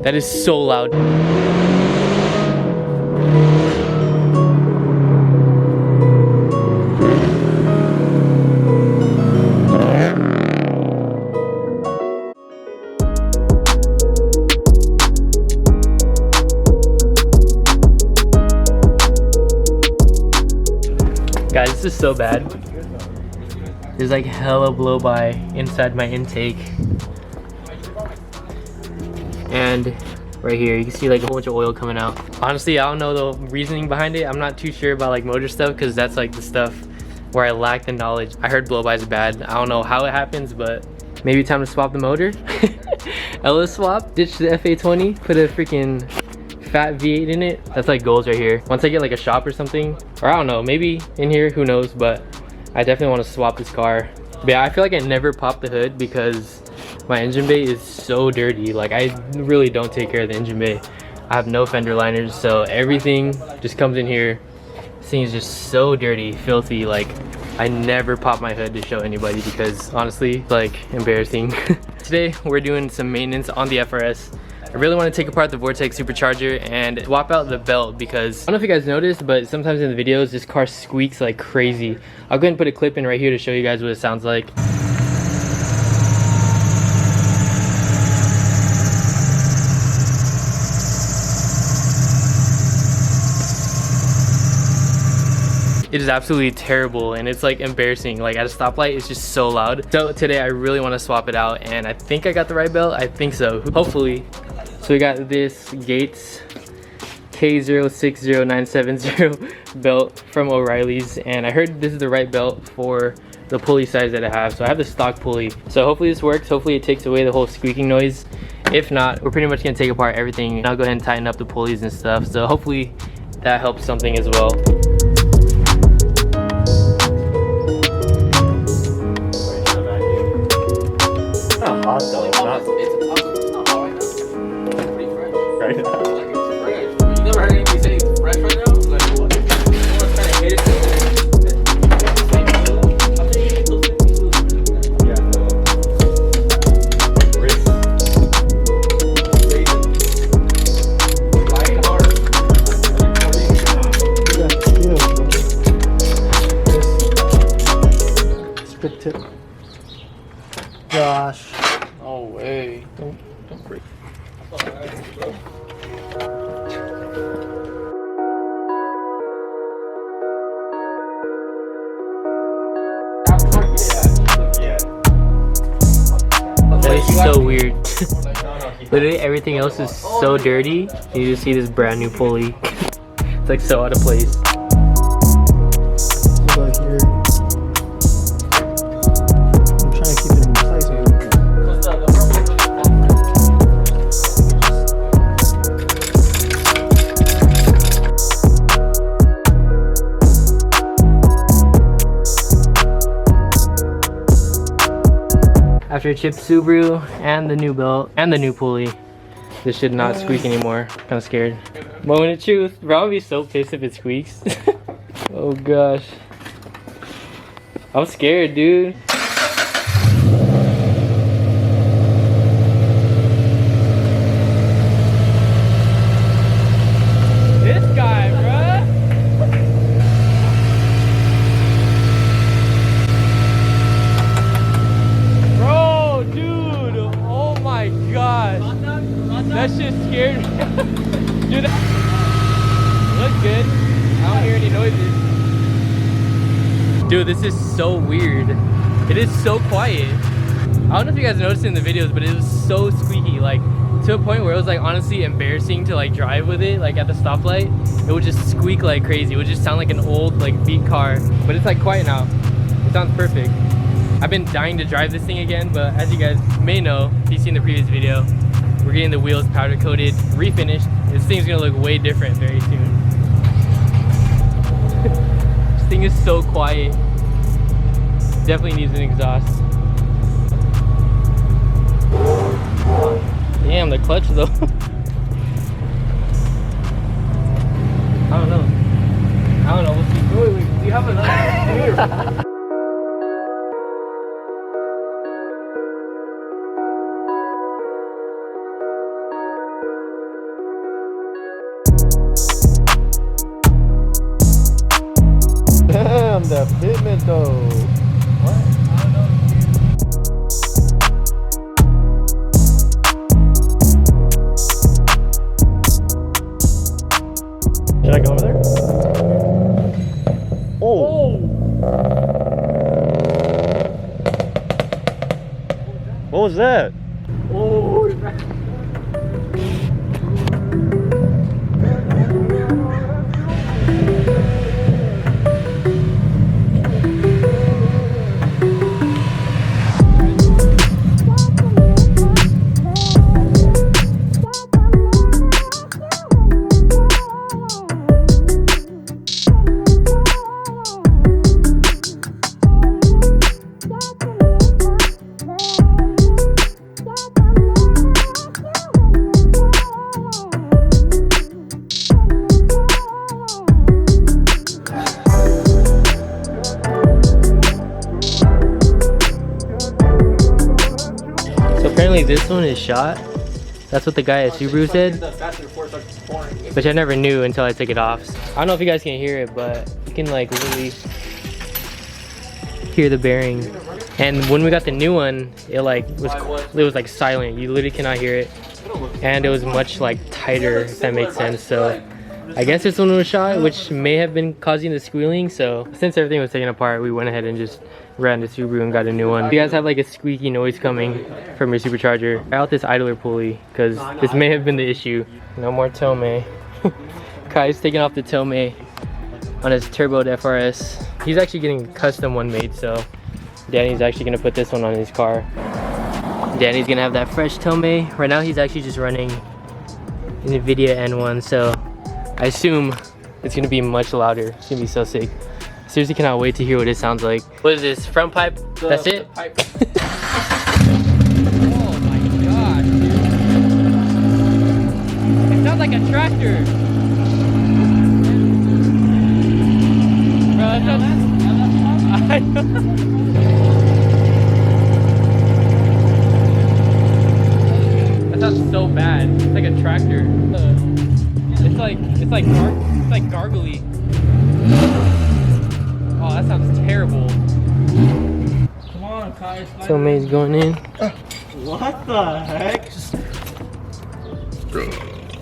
That is so loud. Guys, this is so bad. There's like hella blow by inside my intake. And right here, you can see like a whole bunch of oil coming out. Honestly, I don't know the reasoning behind it. I'm not too sure about like motor stuff because that's like the stuff where I lack the knowledge. I heard blow by is bad. I don't know how it happens, but maybe time to swap the motor. LS swap, ditch the FA20, put a freaking fat V8 in it. That's like goals right here. Once I get like a shop or something, or I don't know, maybe in here, who knows, but I definitely want to swap this car. But yeah, I feel like I never pop the hood because my engine bay is so dirty. Like I really don't take care of the engine bay. I have no fender liners, so everything just comes in here. This thing is just so dirty, filthy. Like I never pop my hood to show anybody because honestly, like embarrassing. Today we're doing some maintenance on the FRS. I really want to take apart the Vortex Supercharger and swap out the belt because I don't know if you guys noticed, but sometimes in the videos this car squeaks like crazy. I'll go ahead and put a clip in right here to show you guys what it sounds like. It is absolutely terrible and it's like embarrassing. Like at a stoplight, it's just so loud. So today I really want to swap it out and I think I got the right belt. I think so, hopefully. So we got this Gates K060970 belt from O'Reilly's, and I heard this is the right belt for the pulley size that I have. So I have the stock pulley. So hopefully this works. Hopefully it takes away the whole squeaking noise. If not, we're pretty much gonna take apart everything. I'll go ahead and tighten up the pulleys and stuff. So hopefully that helps something as well. Hot though, not. It's a tough. It's not hot right now. It's pretty fresh. Right now. Like it's fresh. You never heard anybody say it's fresh right now? Like what? Someone's trying to hit it. Gosh. No way. Don't break. That is so weird. Literally everything else is so dirty. You just see this brand new pulley. It's like so out of place. Right here. I'm trying to keep it in place. After chipped Subaru and the new belt and the new pulley, this should not squeak anymore. Kind of scared. Moment of truth. Bro, I'll be so pissed if it squeaks. Oh gosh. I'm scared, dude. This guy, bruh. Bro, dude. Oh my gosh. That shit scared me. Dude, that looks good. I don't hear any noises. Dude, this is so weird. It is so quiet. I don't know if you guys noticed it in the videos, but it was so squeaky, like to a point where it was like honestly embarrassing to like drive with it. Like at the stoplight, it would just squeak like crazy. It would just sound like an old like beat car, but it's like quiet now. It sounds perfect. I've been dying to drive this thing again, but as you guys may know, if you've seen the previous video, we're getting the wheels powder coated, refinished. This thing's gonna look way different very soon. This thing is so quiet. Definitely needs an exhaust. Damn, the clutch though. I don't know. We'll see. Wait, do you have another? Damn, the fitment though. What? Did I go over there? Oh! What was that? Oh, Apparently this one is shot. That's what the guy at Subaru said, which I never knew until I took it off. I don't know if you guys can hear it, but you can like literally hear the bearing. And when we got the new one, it was like silent. You literally cannot hear it, and it was much like tighter, if that makes sense. So I guess this one was shot, which may have been causing the squealing. So since everything was taken apart, we went ahead and just ran to Subaru and got a new one. If you guys have like a squeaky noise coming from your supercharger, try out this idler pulley, because this may have been the issue. No more Tomei. Kai's taking off the Tomei on his turboed FRS. He's actually getting a custom one made, so Danny's actually gonna put this one on his car. Danny's gonna have that fresh Tomei. Right now he's actually just running an NVIDIA N1, so I assume it's gonna be much louder. It's gonna be so sick. Seriously cannot wait to hear what it sounds like. What is this, front pipe? That's it? Pipe. Oh my gosh, dude. It sounds like a tractor. Bro, that sounds... I know. That sounds so bad. It's like a tractor. It's like gargly. Oh, that sounds terrible. Come on, Kai. Tomei's going in. What the heck?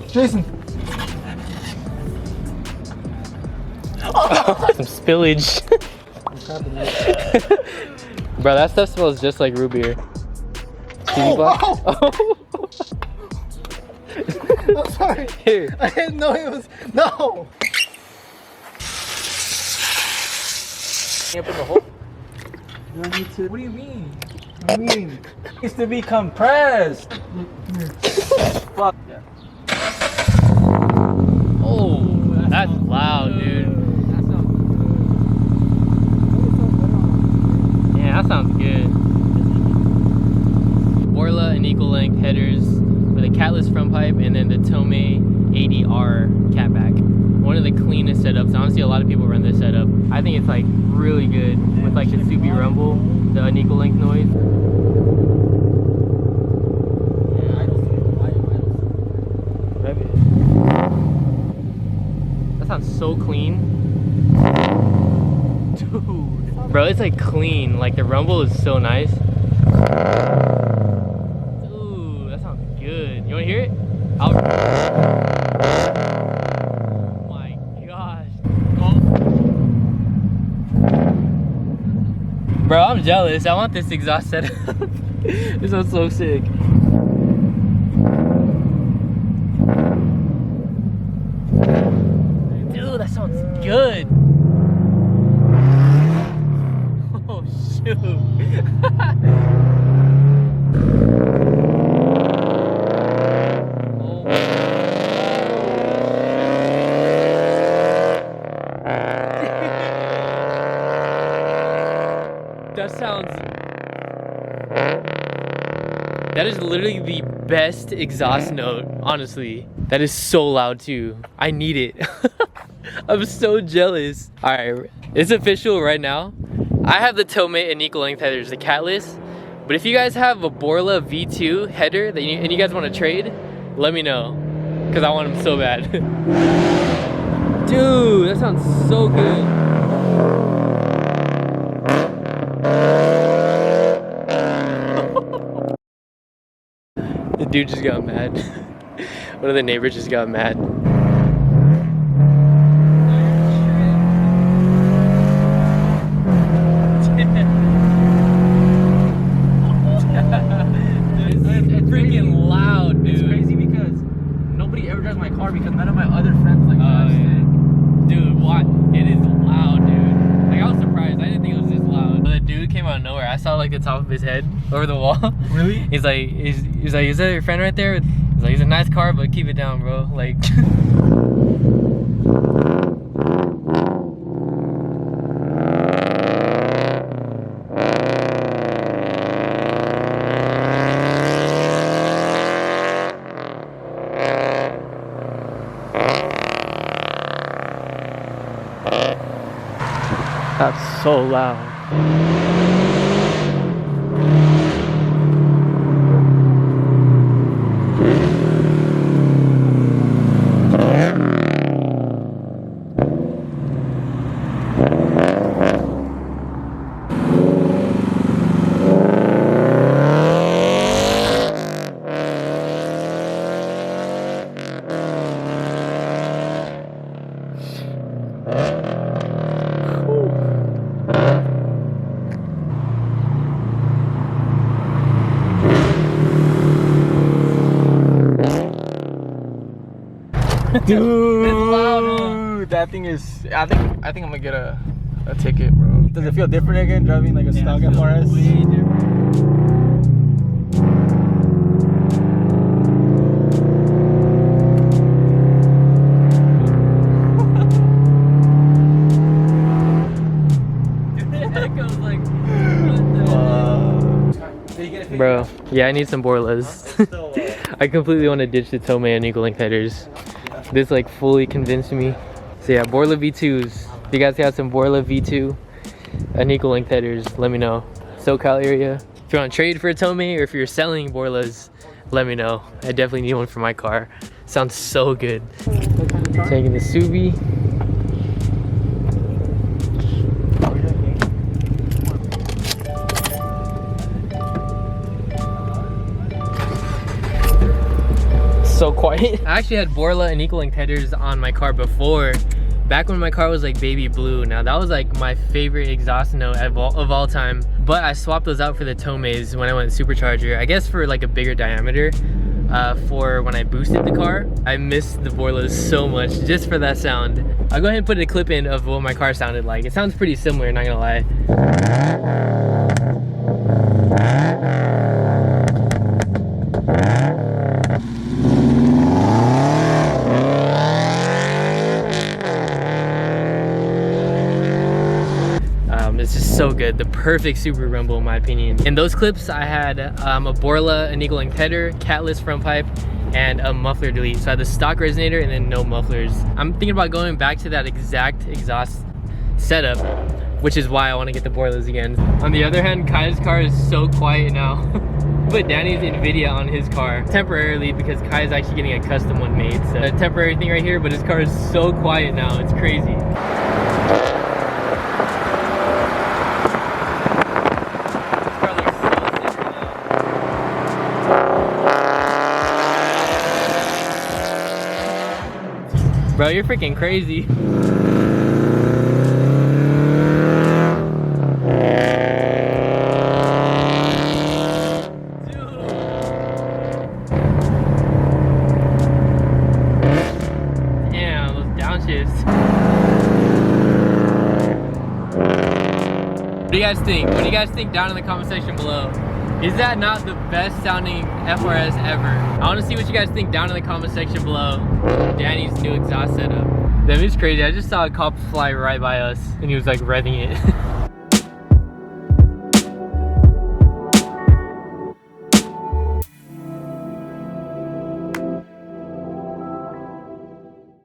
Jason. Some spillage. Bro, that stuff smells just like root beer. Oh. I'm sorry. Here. I didn't know it was. No. Up in the hole? What do you mean? I mean, it needs to be compressed. Fuck. Yeah. Oh, that's loud, dude. Yeah, that sounds good. Borla and equal length headers with a catless front pipe, and then the Tomei 80R catback. One of the cleanest setups. Honestly, a lot of people run this setup. I think it's like really good with like the Subi rumble, the unequal length noise. Yeah, I don't see it. That sounds so clean. Dude. Bro, it's like clean. Like the rumble is so nice. Ooh, that sounds good. You wanna hear it? Oh my gosh. Oh. Bro, I'm jealous. I want this exhaust setup. This one's so sick. Dude, that sounds good. Oh shoot. That is literally the best exhaust note, honestly. That is so loud too. I need it. I'm so jealous. All right, it's official right now. I have the Tomei and equal length headers, the catless. But if you guys have a Borla V2 header that and you guys want to trade, let me know, because I want them so bad. Dude, that sounds so good. Dude just got mad. One of the neighbors just got mad. It's freaking loud, dude. It's crazy because nobody ever drives my car because none of my other friends like Oh, that. yeah. Dude, what? It is loud, dude. Like, I was surprised. I didn't think it was this loud. But the dude came out of nowhere. I saw like the top of his head over the wall. Really? He's like, is that your friend right there? He's like, it's a nice car, but keep it down, bro. Like. That's so loud. Dude, It's loud, huh? That thing is. I think I'm gonna get a ticket, bro. Does it feel different again driving like a stock FRS? Way different. Bro, yeah, I need some Borlas. I completely want to ditch the Tomei unequal link headers. This like fully convinced me. So yeah, Borla V2s. If you guys got some Borla V2 unequal link headers, let me know. SoCal area. If you want to trade for a Tomei or if you're selling Borlas, let me know. I definitely need one for my car. Sounds so good. Taking the Subi. So quiet. I actually had Borla and equal length headers on my car before, back when my car was like baby blue. Now that was like my favorite exhaust note of all time, but I swapped those out for the Tomeis when I went Supercharger, I guess for like a bigger diameter. For when I boosted the car. I missed the Borlas so much just for that sound. I'll go ahead and put a clip in of what my car sounded like. It sounds pretty similar, not gonna lie. It's just so good. The perfect Subaru rumble in my opinion. In those clips I had a Borla unequal length header, catless front pipe, and a muffler delete. So I had the stock resonator and then no mufflers. I'm thinking about going back to that exact exhaust setup, which is why I want to get the Borlas again. On the other hand, Kai's car is so quiet now. Put Danny's NVIDIA on his car temporarily because Kai's actually getting a custom one made. So a temporary thing right here, but his car is so quiet now, it's crazy. Bro, you're freaking crazy. Damn, those downshifts. What do you guys think? What do you guys think down in the comment section below? Is that not the best sounding FRS ever? I want to see what you guys think down in the comment section below. Danny's new exhaust setup. That is crazy. I just saw a cop fly right by us and he was like revving it.